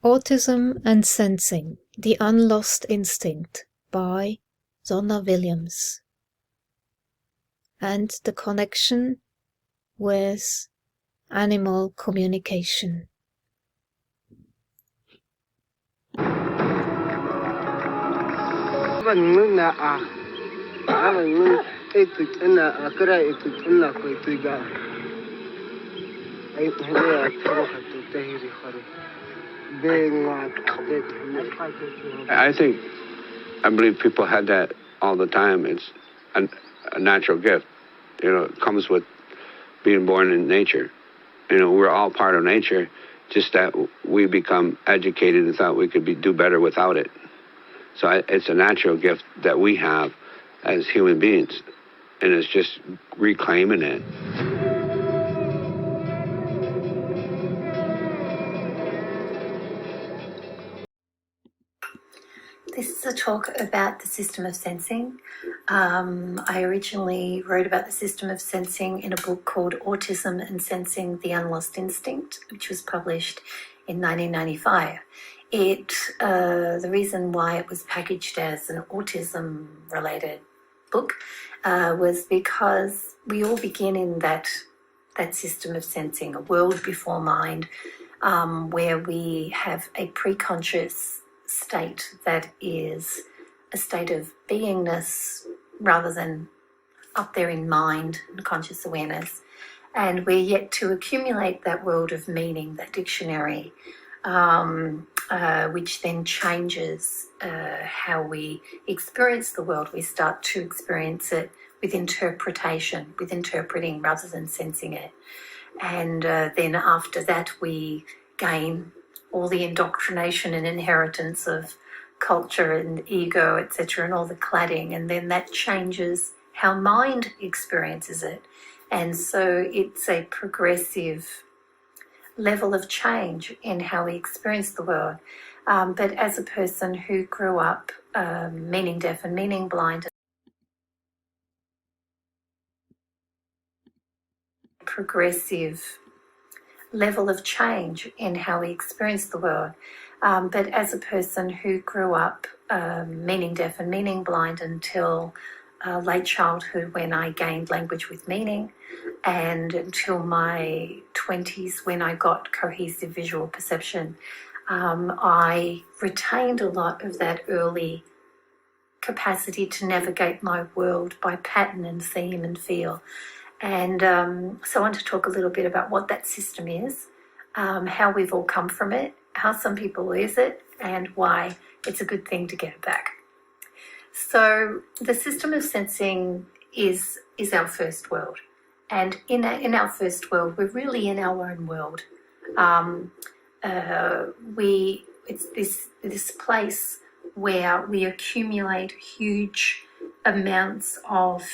Autism and Sensing, The Unlost Instinct by Zonna Williams, and the connection with animal communication. I believe people had that all the time. It's a natural gift. It comes with being born in nature. We're all part of nature, just that we become educated and thought we could do better without it. So it's a natural gift that we have as human beings, and it's just reclaiming it. This is a talk about the system of sensing. I originally wrote about the system of sensing in a book called Autism and Sensing, The Unlost Instinct, which was published in 1995. The reason why it was packaged as an autism-related book was because we all begin in that system of sensing, a world before mind, where we have a preconscious state that is a state of beingness rather than up there in mind and conscious awareness. And we're yet to accumulate that world of meaning, that dictionary, which then changes how we experience the world. We start to experience it with interpretation, with interpreting rather than sensing it. And then after that, we gain all the indoctrination and inheritance of culture and ego, etc., and all the cladding, and then that changes how mind experiences it. And so it's a progressive level of change in how we experience the world. But as a person who grew up meaning deaf and meaning blind, progressive level of change in how we experience the world. But as a person who grew up meaning deaf and meaning blind until late childhood, when I gained language with meaning, and until my 20s when I got cohesive visual perception, I retained a lot of that early capacity to navigate my world by pattern and theme and feel. And so I want to talk a little bit about what that system is, how we've all come from it, how some people lose it, and why it's a good thing to get it back. So the system of sensing is our first world. And in our first world, we're really in our own world. It's this place where we accumulate huge amounts of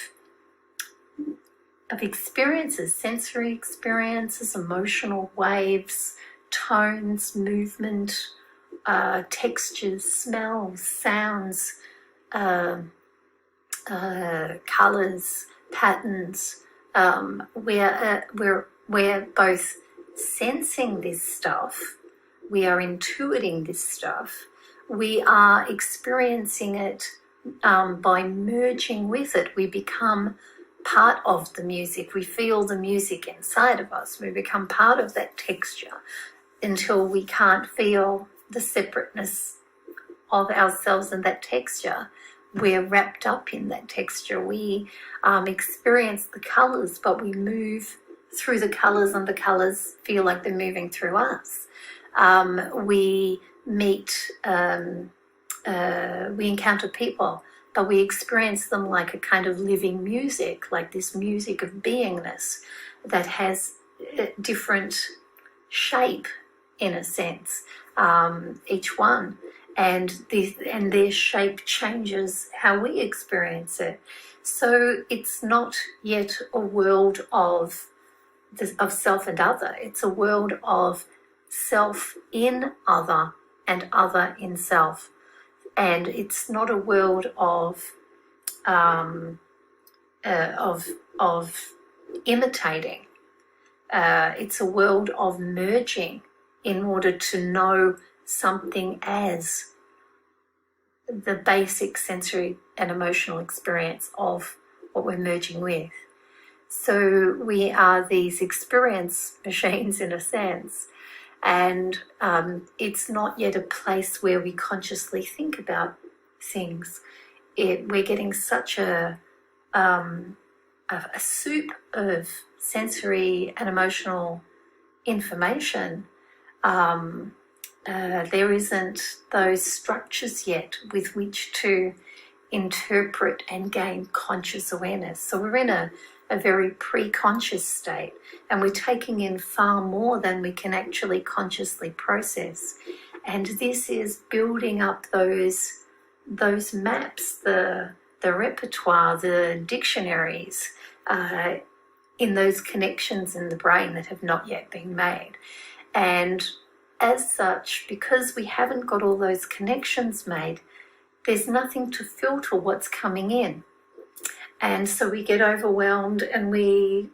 experiences, sensory experiences, emotional waves, tones, movement, textures, smells, sounds, colours, patterns. We're both sensing this stuff, we are intuiting this stuff, we are experiencing it by merging with it. We become part of the music. We feel the music inside of us. We become part of that texture until we can't feel the separateness of ourselves and that texture. We're wrapped up in that texture. We experience the colours, but we move through the colours, and the colours feel like they're moving through us. We encounter people, but we experience them like a kind of living music, like this music of beingness that has a different shape, in a sense, each one. And their shape changes how we experience it. So it's not yet a world of self and other. It's a world of self in other and other in self. And it's not a world of imitating. It's a world of merging in order to know something as the basic sensory and emotional experience of what we're merging with. So we are these experience machines in a sense, and it's not yet a place where we consciously think about things. We're getting such a soup of sensory and emotional information. There isn't those structures yet with which to interpret and gain conscious awareness. So we're in a very pre-conscious state, and we're taking in far more than we can actually consciously process. And this is building up those maps, the repertoire, the dictionaries, in those connections in the brain that have not yet been made. And as such, because we haven't got all those connections made, there's nothing to filter what's coming in. And so we get overwhelmed, and we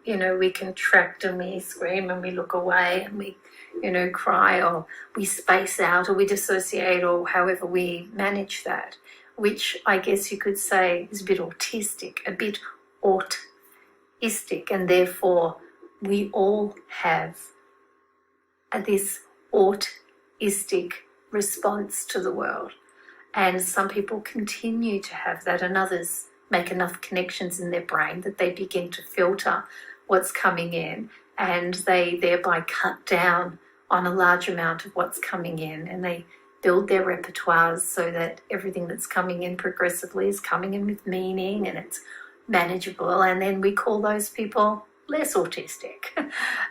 contract, and we scream, and we look away, and we, cry, or we space out, or we dissociate, or however we manage that, which I guess you could say is a bit autistic, and therefore we all have this autistic response to the world. And some people continue to have that, and others make enough connections in their brain that they begin to filter what's coming in, and they thereby cut down on a large amount of what's coming in, and they build their repertoires so that everything that's coming in progressively is coming in with meaning, and it's manageable, and then we call those people less autistic.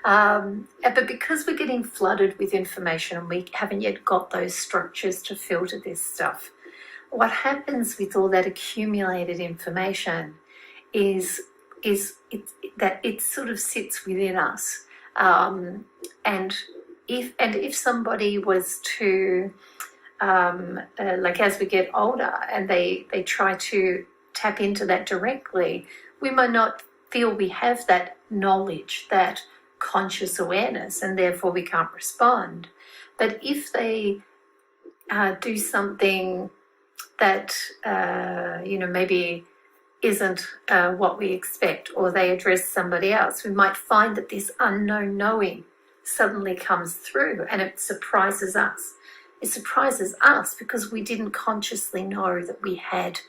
But because we're getting flooded with information and we haven't yet got those structures to filter this stuff, what happens with all that accumulated information is that it sort of sits within us. And if somebody was to, like as we get older and they try to tap into that directly, we might not feel we have that knowledge, that conscious awareness, and therefore we can't respond. But if they do something that maybe isn't what we expect, or they address somebody else, we might find that this unknown knowing suddenly comes through, and it surprises us. It surprises us because we didn't consciously know that we had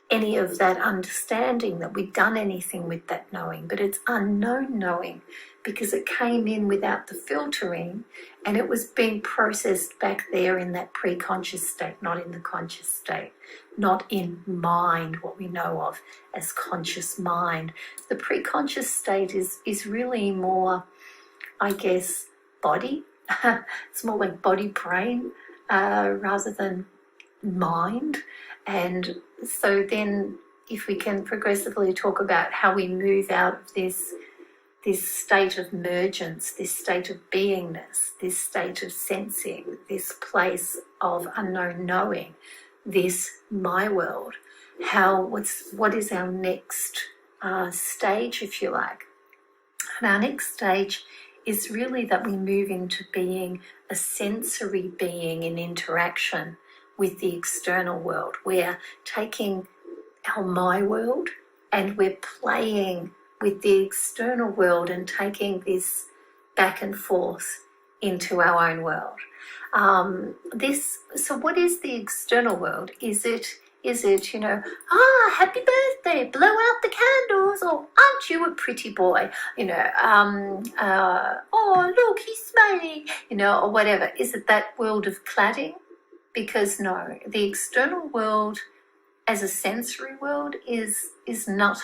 any of that understanding, that we'd done anything with that knowing. But it's unknown knowing because it came in without the filtering, and it was being processed back there in that pre-conscious state, not in the conscious state, not in mind, what we know of as conscious mind. The pre-conscious state is really more, I guess, body. It's more like body brain rather than mind. And so then if we can progressively talk about how we move out of this state of mergence, this state of beingness, this state of sensing, this place of unknown knowing, this my world, what is our next stage, if you like. And our next stage is really that we move into being a sensory being in interaction with the external world. We're taking our my world and we're playing with the external world and taking this back and forth into our own world. So what is the external world? Is it, happy birthday, blow out the candles, or aren't you a pretty boy? Oh, look, he's smiling, or whatever. Is it that world of cladding? Because no, the external world as a sensory world is not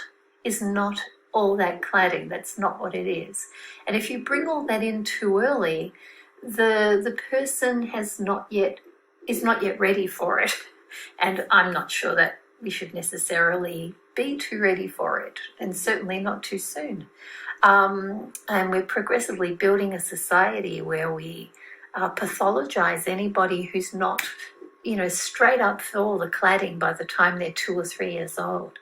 all that cladding. That's not what it is. And if you bring all that in too early, the person is not yet ready for it. And I'm not sure that we should necessarily be too ready for it, and certainly not too soon. And we're progressively building a society where we pathologize anybody who's not, straight up for all the cladding by the time they're 2 or 3 years old.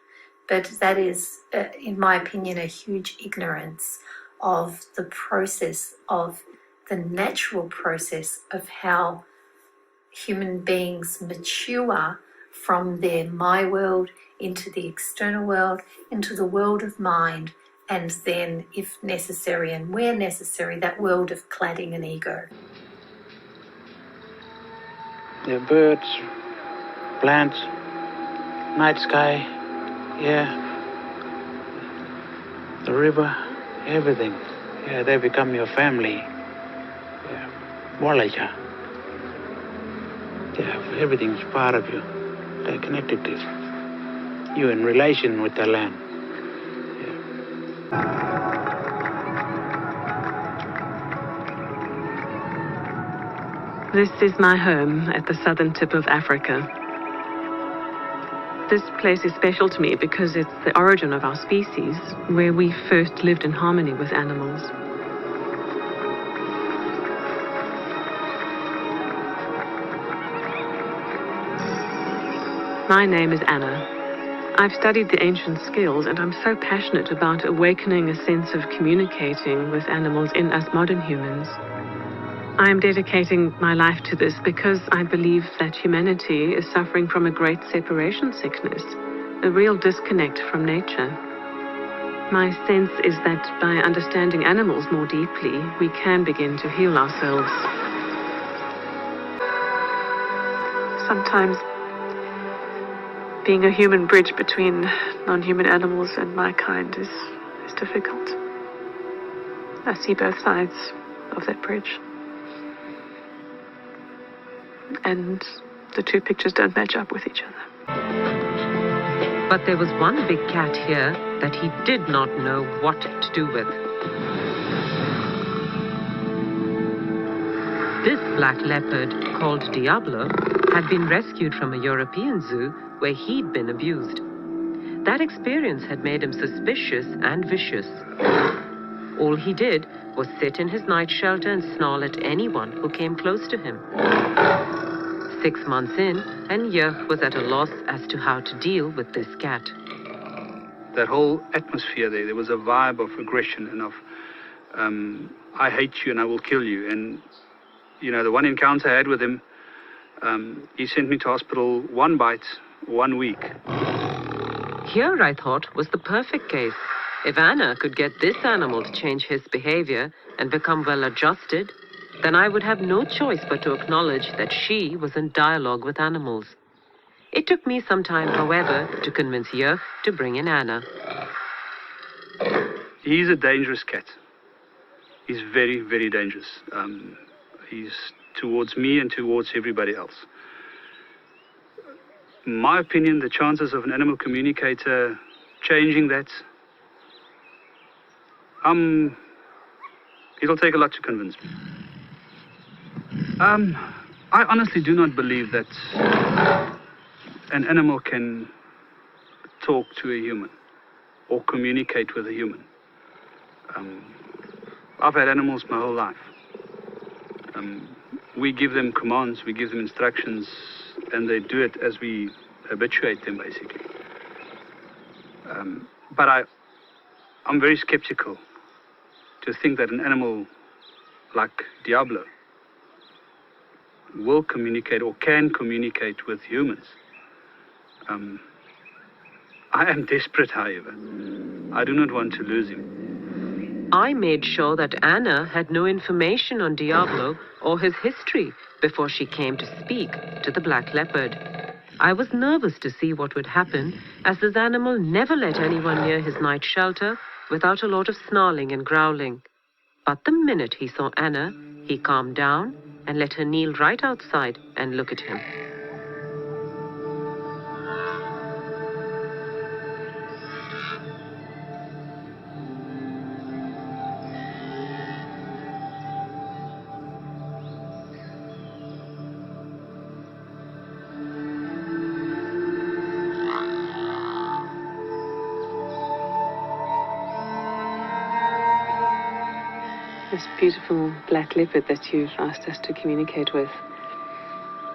But that is, in my opinion, a huge ignorance of the process, of the natural process of how human beings mature from their my world into the external world, into the world of mind, and then, if necessary and where necessary, that world of cladding and ego. The birds, plants, night sky, yeah, the river, everything. Yeah, they become your family. Yeah, Walaja. Yeah, everything's part of you. They're connected to you. You're in relation with the land. This is my home at the southern tip of Africa. This place is special to me because it's the origin of our species, where we first lived in harmony with animals. My name is Anna. I've studied the ancient skills, and I'm so passionate about awakening a sense of communicating with animals in us modern humans. I am dedicating my life to this because I believe that humanity is suffering from a great separation sickness, a real disconnect from nature. My sense is that by understanding animals more deeply, we can begin to heal ourselves. Sometimes being a human bridge between non-human animals and my kind is difficult. I see both sides of that bridge. And the two pictures don't match up with each other. But there was one big cat here that he did not know what to do with. This black leopard, called Diablo, had been rescued from a European zoo where he'd been abused. That experience had made him suspicious and vicious. All he did was sit in his night shelter and snarl at anyone who came close to him. 6 months in, and Jörg was at a loss as to how to deal with this cat. That whole atmosphere there was a vibe of aggression and of, I hate you and I will kill you. And, you know, the one encounter I had with him, he sent me to hospital 1 bite, 1 week. Here, I thought, was the perfect case. If Anna could get this animal to change his behavior and become well-adjusted, then I would have no choice but to acknowledge that she was in dialogue with animals. It took me some time, however, to convince Jörg to bring in Anna. He's a dangerous cat. He's very, very dangerous. He's towards me and towards everybody else. In my opinion, the chances of an animal communicator changing that, it'll take a lot to convince me. I honestly do not believe that an animal can talk to a human or communicate with a human. I've had animals my whole life. We give them commands, we give them instructions, and they do it as we habituate them, basically. But I'm very skeptical to think that an animal like Diablo will communicate or can communicate with humans. I am desperate, however. I do not want to lose him. I made sure that Anna had no information on Diablo or his history before she came to speak to the black leopard. I was nervous to see what would happen, as this animal never let anyone near his night shelter without a lot of snarling and growling. But the minute he saw Anna, he calmed down and let her kneel right outside and look at him. This beautiful black leopard that you've asked us to communicate with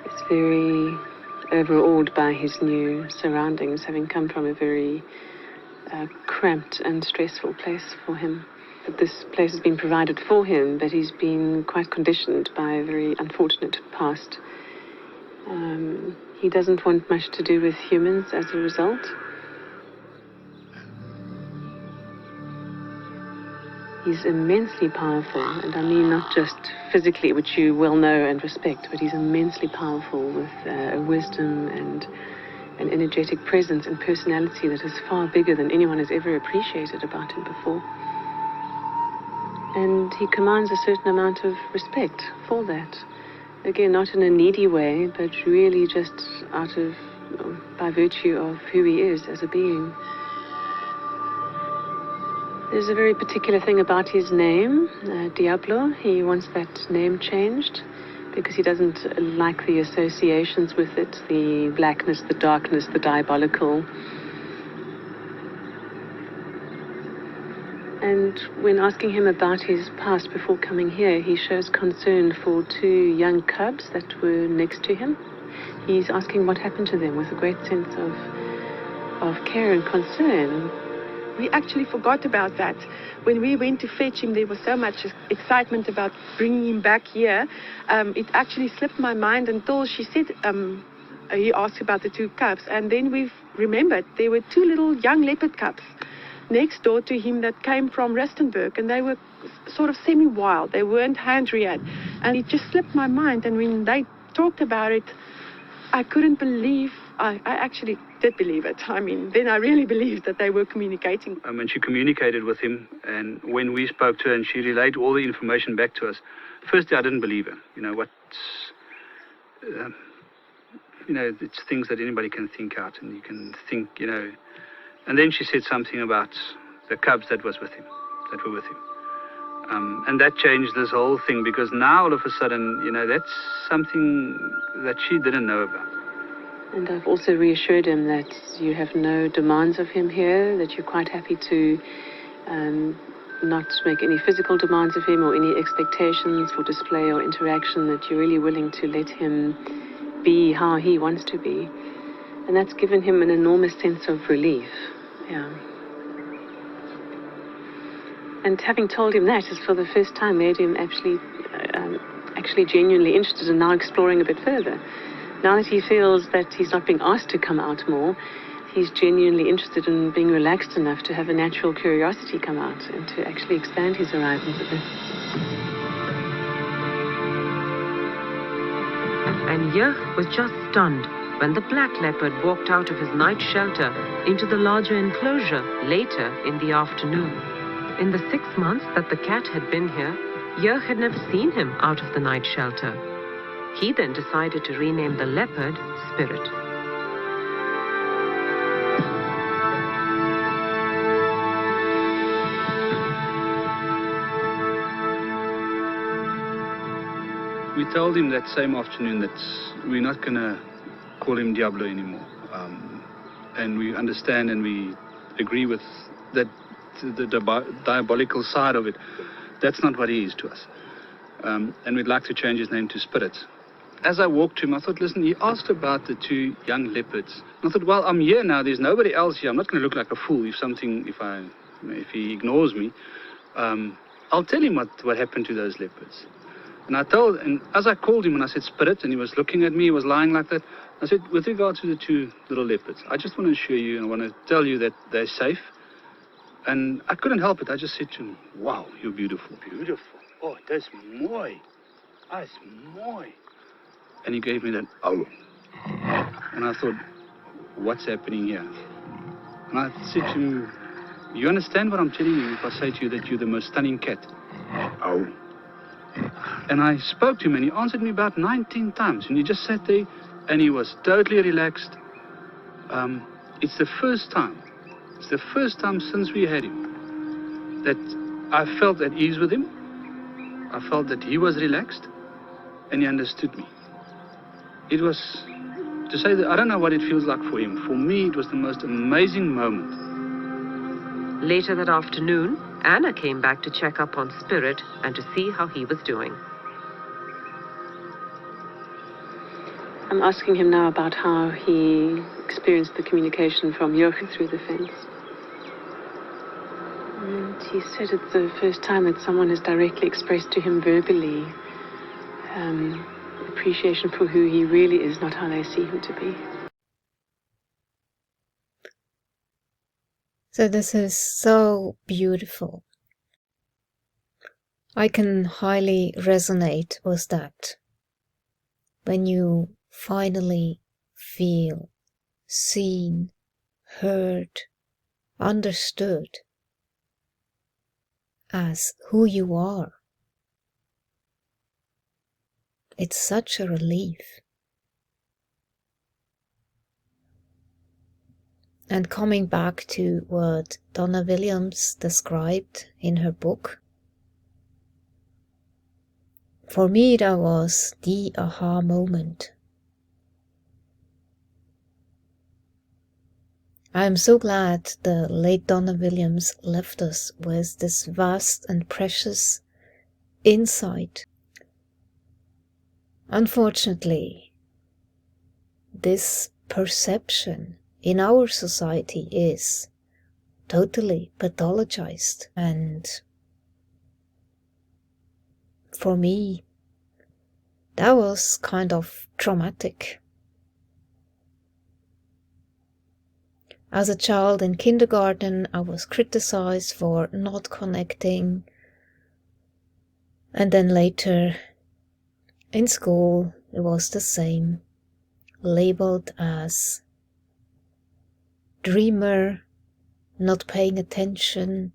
is very overawed by his new surroundings, having come from a very cramped and stressful place for him. But this place has been provided for him, but he's been quite conditioned by a very unfortunate past He doesn't want much to do with humans as a result. He's immensely powerful, and I mean not just physically, which you well know and respect, but he's immensely powerful with a wisdom and an energetic presence and personality that is far bigger than anyone has ever appreciated about him before. And he commands a certain amount of respect for that. Again, not in a needy way, but really just out of, by virtue of who he is as a being. There's a very particular thing about his name, Diablo. He wants that name changed because he doesn't like the associations with it, the blackness, the darkness, the diabolical. And when asking him about his past before coming here, he shows concern for 2 young cubs that were next to him. He's asking what happened to them with a great sense of care and concern. We actually forgot about that. When we went to fetch him, there was so much excitement about bringing him back here. It actually slipped my mind until she said, he asked about the 2 cubs. And then we've remembered there were 2 little young leopard cubs next door to him that came from Rustenburg, and they were sort of semi-wild. They weren't hand-reared. And it just slipped my mind. And when they talked about it, I couldn't believe, I actually did believe it. I mean, then I really believed that they were communicating. When she communicated with him, and when we spoke to her and she relayed all the information back to us, firstly, I didn't believe her. It's things that anybody can think out, and you can think, And then she said something about the cubs that were with him. And that changed this whole thing, because now all of a sudden, that's something that she didn't know about. And I've also reassured him that you have no demands of him here, that you're quite happy to not make any physical demands of him or any expectations for display or interaction, that you're really willing to let him be how he wants to be. And that's given him an enormous sense of relief. Yeah. And having told him that is for the first time made him actually genuinely interested in now exploring a bit further. Now that he feels that he's not being asked to come out more, he's genuinely interested in being relaxed enough to have a natural curiosity come out and to actually expand his horizons a bit. And Jurg was just stunned when the black leopard walked out of his night shelter into the larger enclosure later in the afternoon. In the 6 months that the cat had been here, Jurg had never seen him out of the night shelter. He then decided to rename the leopard Spirit. We told him that same afternoon that we're not going to call him Diablo anymore. And we understand and we agree with that the diabolical side of it. That's not what he is to us. And we'd like to change his name to Spirit. As I walked to him, I thought, listen, he asked about the 2 young leopards. And I thought, well, I'm here now. There's nobody else here. I'm not going to look like a fool if he ignores me. I'll tell him what happened to those leopards. And as I called him and I said, Spirit, and he was looking at me, he was lying like that, I said, with regard to the 2 little leopards, I just want to assure you and I want to tell you that they're safe. And I couldn't help it. I just said to him, wow, you're beautiful. Beautiful. Oh, that's mooi. That's mooi. And he gave me that, oh. And I thought, what's happening here? And I said to him, you understand what I'm telling you if I say to you that you're the most stunning cat? Oh. And I spoke to him and he answered me about 19 times. And he just sat there and he was totally relaxed. It's the first time since we had him that I felt at ease with him. I felt that he was relaxed and he understood me. It was, to say that I don't know what it feels like for him. For me, it was the most amazing moment. Later that afternoon, Anna came back to check up on Spirit and to see how he was doing. I'm asking him now about how he experienced the communication from Jurg through the fence. And he said it's the first time that someone has directly expressed to him verbally appreciation for who he really is, not how they see him to be. So this is so beautiful. I can highly resonate with that. When you finally feel seen, heard, understood as who you are. It's such a relief. And coming back to what Donna Williams described in her book, for me that was the aha moment. I am so glad the late Donna Williams left us with this vast and precious insight. Unfortunately, this perception in our society is totally pathologized, and for me that was kind of traumatic. As a child in kindergarten, I was criticized for not connecting, and then later in school it was the same, labeled as dreamer, not paying attention,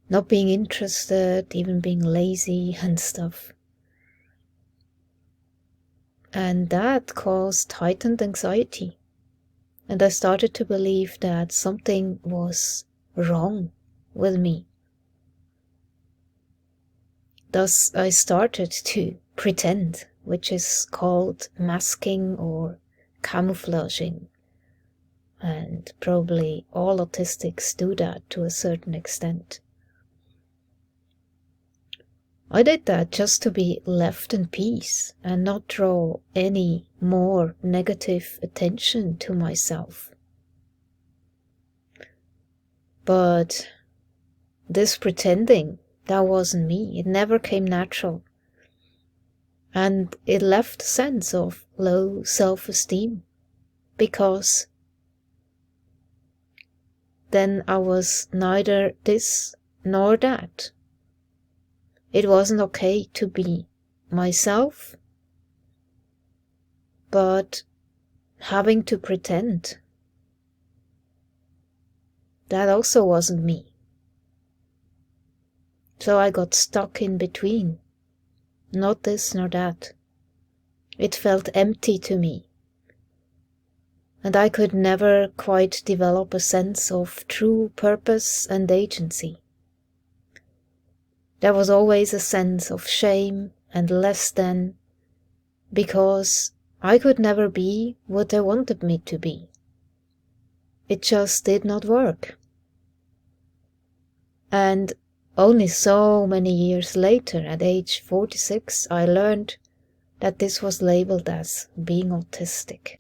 not being interested, even being lazy and stuff. And that caused heightened anxiety. And I started to believe that something was wrong with me. Thus, I started to pretend, which is called masking or camouflaging. And probably all autistics do that to a certain extent. I did that just to be left in peace and not draw any more negative attention to myself. But this pretending, that wasn't me. It never came natural. And it left a sense of low self-esteem, because then I was neither this nor that. It wasn't okay to be myself, but having to pretend, that also wasn't me. So I got stuck in between, not this nor that. It felt empty to me, and I could never quite develop a sense of true purpose and agency. There was always a sense of shame and less than, because I could never be what they wanted me to be. It just did not work. And only so many years later, at age 46, I learned that this was labeled as being autistic.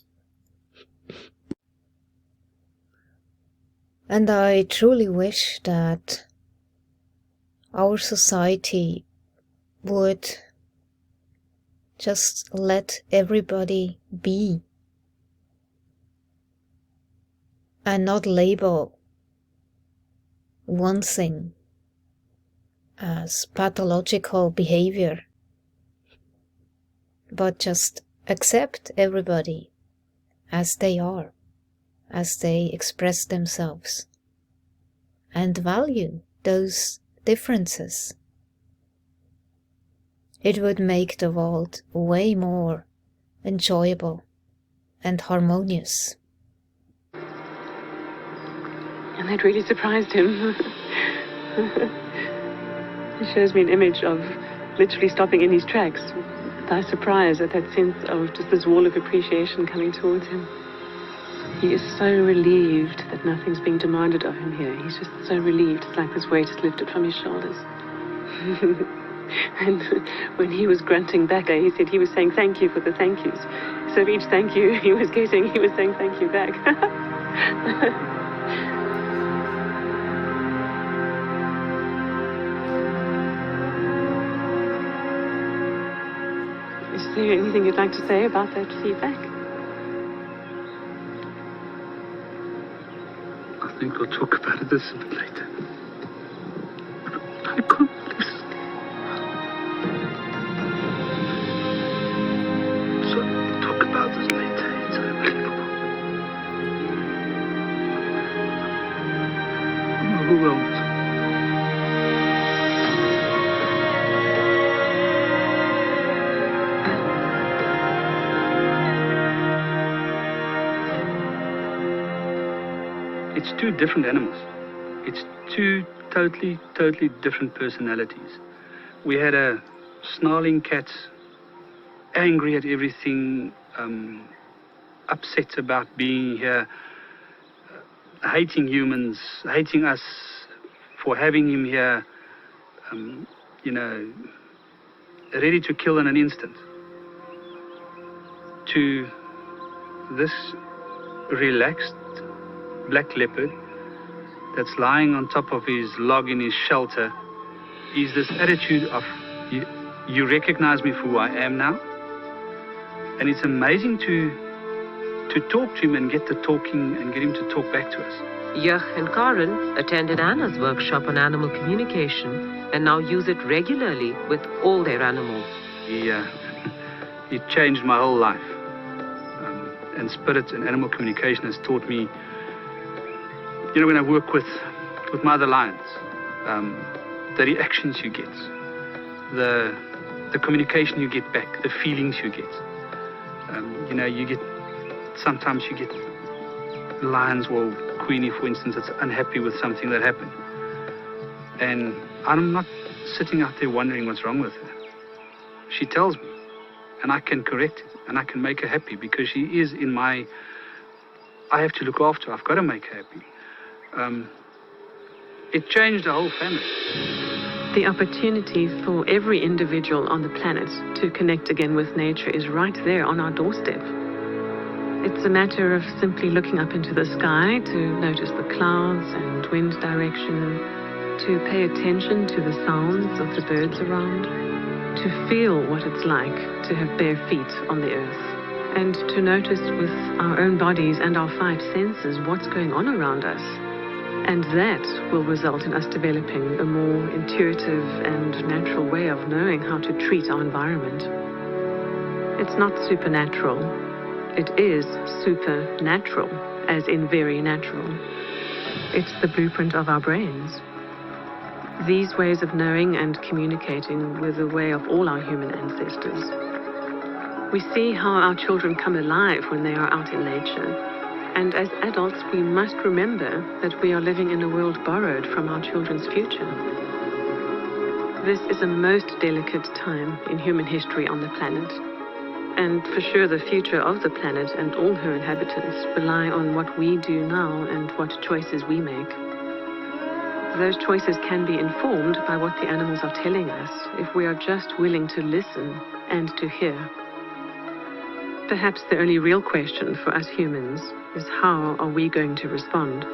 And I truly wish that our society would just let everybody be and not label one thing as pathological behavior, but just accept everybody as they are, as they express themselves, and value those differences. It would make the world way more enjoyable and harmonious. And that really surprised him. It shows me an image of literally stopping in his tracks by surprise at that sense of just this wall of appreciation coming towards him. He is so relieved that nothing's being demanded of him here. He's just so relieved. It's like this weight is lifted from his shoulders. And when he was grunting back, he said he was saying thank you for the thank yous. So each thank you he was getting, he was saying thank you back. there anything you'd like to say about that feedback? I think we'll talk about this a bit later. I can't listen. So we'll talk about this later. It's unbelievable. I'm overwhelmed. It's two different animals. It's two totally different personalities. We had a snarling cat, angry at everything, upset about being here, hating humans, hating us for having him here, ready to kill in an instant. To this relaxed black leopard that's lying on top of his log in his shelter is this attitude of, you recognize me for who I am now. And it's amazing to talk to him and get the talking and get him to talk back to us. Jurg and Karen attended Anna's workshop on animal communication and now use it regularly with all their animals. He changed my whole life. And spirit and animal communication has taught me, when I work with my other lions, the reactions you get, the communication you get back, the feelings you get. Sometimes you get lions, or Queenie, for instance, that's unhappy with something that happened. And I'm not sitting out there wondering what's wrong with her. She tells me, and I can correct it, and I can make her happy, because she is I have to look after her. I've got to make her happy. It changed the whole family. The opportunity for every individual on the planet to connect again with nature is right there on our doorstep. It's a matter of simply looking up into the sky to notice the clouds and wind direction, to pay attention to the sounds of the birds around, to feel what it's like to have bare feet on the earth, and to notice with our own bodies and our 5 senses what's going on around us. And that will result in us developing a more intuitive and natural way of knowing how to treat our environment. It's not supernatural. It is supernatural, as in very natural. It's the blueprint of our brains. These ways of knowing and communicating were the way of all our human ancestors. We see how our children come alive when they are out in nature. And as adults, we must remember that we are living in a world borrowed from our children's future. This is a most delicate time in human history on the planet. And for sure, the future of the planet and all her inhabitants rely on what we do now and what choices we make. Those choices can be informed by what the animals are telling us if we are just willing to listen and to hear. Perhaps the only real question for us humans is, how are we going to respond?